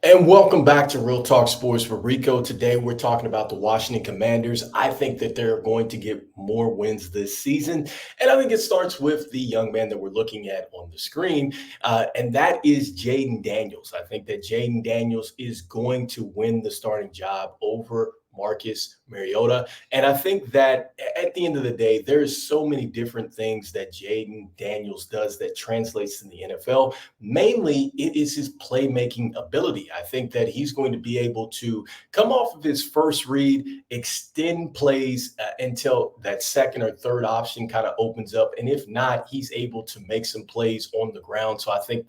And welcome back to Real Talk Sports with Rico. Today we're talking about the Washington Commanders. I think that they're going to get more wins this season. And I think it starts with the young man that we're looking at on the screen, and that is Jayden Daniels. I think that Jayden Daniels is going to win the starting job over Marcus Mariota. And I think that at the end of the day, there's so many different things that Jayden Daniels does that translates in the NFL. Mainly, it is his playmaking ability. I think that he's going to be able to come off of his first read, extend plays until that second or third option kind of opens up. And if not, he's able to make some plays on the ground. So I think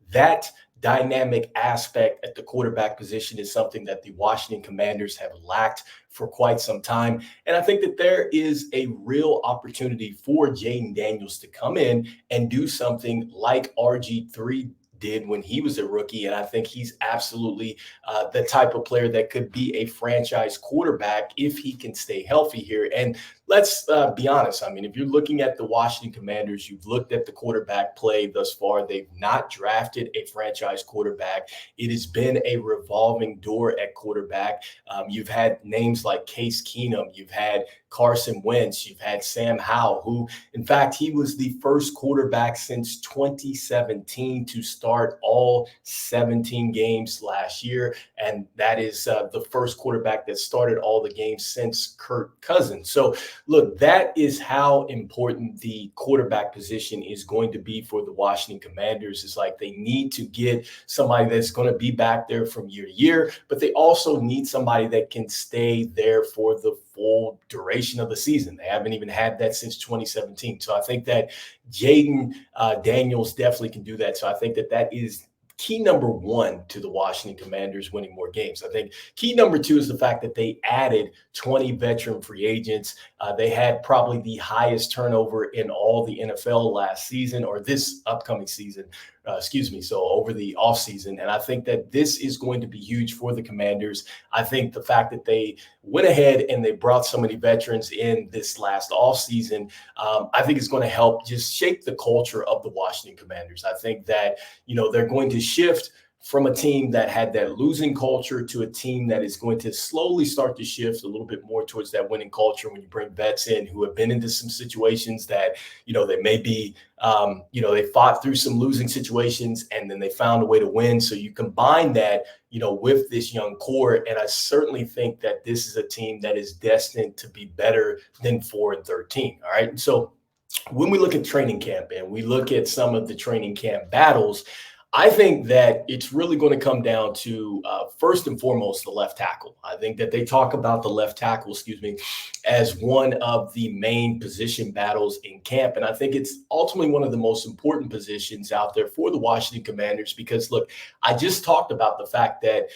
that dynamic aspect at the quarterback position is something that the Washington Commanders have lacked for quite some time. And I think that there is a real opportunity for Jayden Daniels to come in and do something like RG3 did when he was a rookie. And I think he's absolutely the type of player that could be a franchise quarterback if he can stay healthy here. And let's be honest. I mean, if you're looking at the Washington Commanders, you've looked at the quarterback play thus far. They've not drafted a franchise quarterback. It has been a revolving door at quarterback. You've had names like Case Keenum. You've had Carson Wentz. You've had Sam Howell, who, in fact, he was the first quarterback since 2017 to start all 17 games last year. And that is the first quarterback that started all the games since Kirk Cousins. So, look, that is how important the quarterback position is going to be for the Washington Commanders. It's like they need to get somebody that's going to be back there from year to year, but they also need somebody that can stay there for the full duration of the season. They haven't even had that since 2017. So I think that Jayden Daniels definitely can do that. So I think that is key number one to the Washington Commanders winning more games. I think key number two is the fact that they added 20 veteran free agents. They had probably the highest turnover in all the NFL last season or this upcoming season. So over the offseason. And I think that this is going to be huge for the Commanders. I think the fact that they went ahead and they brought so many veterans in this last offseason, I think is going to help just shape the culture of the Washington Commanders. I think that, they're going to shift from a team that had that losing culture to a team that is going to slowly start to shift a little bit more towards that winning culture when you bring vets in who have been into some situations that, they may be, they fought through some losing situations and then they found a way to win. So you combine that, with this young core. And I certainly think that this is a team that is destined to be better than 4-13. All right. And so when we look at training camp and we look at some of the training camp battles, I think that it's really going to come down to first and foremost the left tackle. I think that they talk about the left tackle, as one of the main position battles in camp, and I think it's ultimately one of the most important positions out there for the Washington Commanders because, look, I just talked about the fact that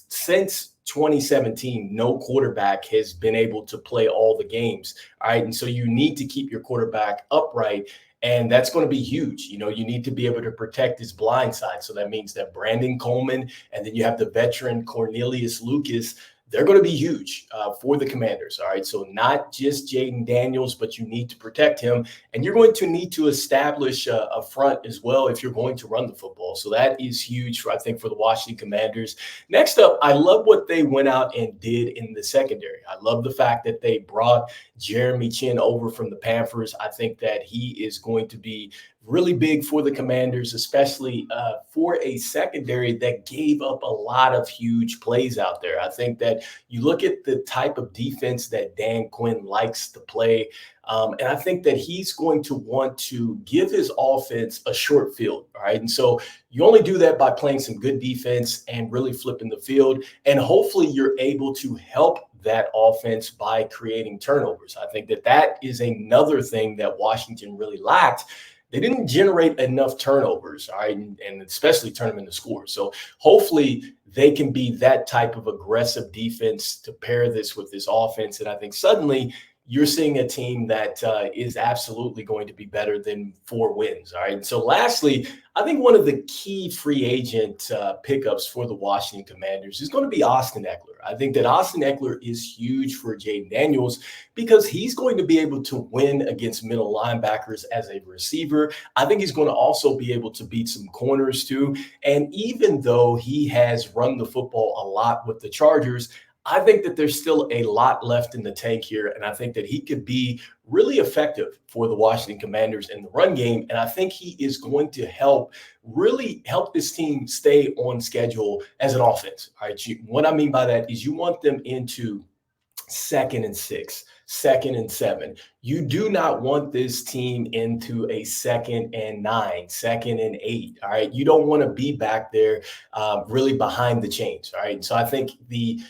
since 2017, no quarterback has been able to play all the games. All right, and so you need to keep your quarterback upright. And that's going to be huge. You need to be able to protect his blind side. So that means that Brandon Coleman and then you have the veteran Cornelius Lucas. They're going to be huge for the Commanders. All right. So not just Jayden Daniels, but you need to protect him. And you're going to need to establish a front as well if you're going to run the football. So that is huge, I think, for the Washington Commanders. Next up, I love what they went out and did in the secondary. I love the fact that they brought Jeremy Chin over from the Panthers. I think that he is going to be really big for the Commanders, especially for a secondary that gave up a lot of huge plays out there. I think that you look at the type of defense that Dan Quinn likes to play, and I think that he's going to want to give his offense a short field. All right. And so you only do that by playing some good defense and really flipping the field. And hopefully you're able to help that offense by creating turnovers. I think that is another thing that Washington really lacked. They didn't generate enough turnovers, all right, and especially turn them into scores. So hopefully they can be that type of aggressive defense to pair this with this offense. And I think suddenly you're seeing a team that is absolutely going to be better than 4 wins. All right. And so, lastly, I think one of the key free agent pickups for the Washington Commanders is going to be Austin Eckler. I think that Austin Eckler is huge for Jayden Daniels because he's going to be able to win against middle linebackers as a receiver. I think he's going to also be able to beat some corners too. And even though he has run the football a lot with the Chargers, I think that there's still a lot left in the tank here. And I think that he could be really effective for the Washington Commanders in the run game. And I think he is going to really help this team stay on schedule as an offense. All right. What I mean by that is you want them into 2nd and 6, 2nd and 7. You do not want this team into a 2nd and 9, 2nd and 8. All right. You don't want to be back there really behind the chains. All right. So I think the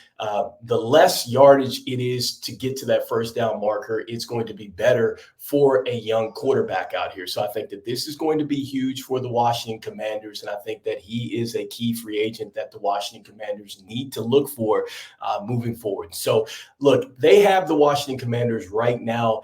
less yardage it is to get to that first down marker, it's going to be better for a young quarterback out here. So I think that this is going to be huge for the Washington Commanders. And I think that he is a key free agent that the Washington Commanders need to look for moving forward. So look, they have the Washington Commanders right now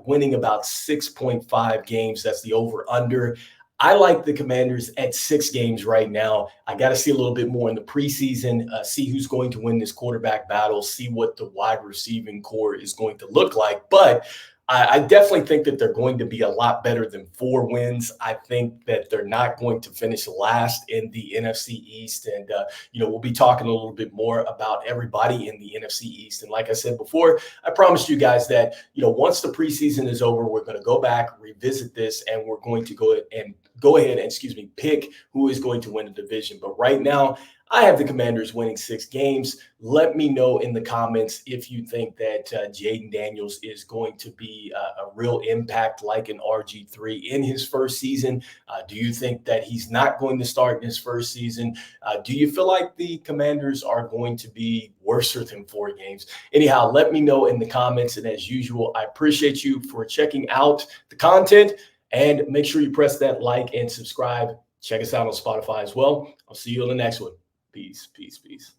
winning about 6.5 games. That's the over under. I like the Commanders at 6 games right now. I got to see a little bit more in the preseason, see who's going to win this quarterback battle, see what the wide receiving core is going to look like. But I definitely think that they're going to be a lot better than 4 wins. I think that they're not going to finish last in the NFC East. And, we'll be talking a little bit more about everybody in the NFC East. And like I said before, I promised you guys that, once the preseason is over, we're going to go back, revisit this, and we're going to go ahead and pick who is going to win the division. But right now, I have the Commanders winning 6 games. Let me know in the comments if you think that Jayden Daniels is going to be a real impact like an RG3 in his first season. Do you think that he's not going to start in his first season? Do you feel like the Commanders are going to be worse than 4 games? Anyhow, let me know in the comments. And as usual, I appreciate you for checking out the content. And make sure you press that like and subscribe. Check us out on Spotify as well. I'll see you on the next one. Peace, peace, peace.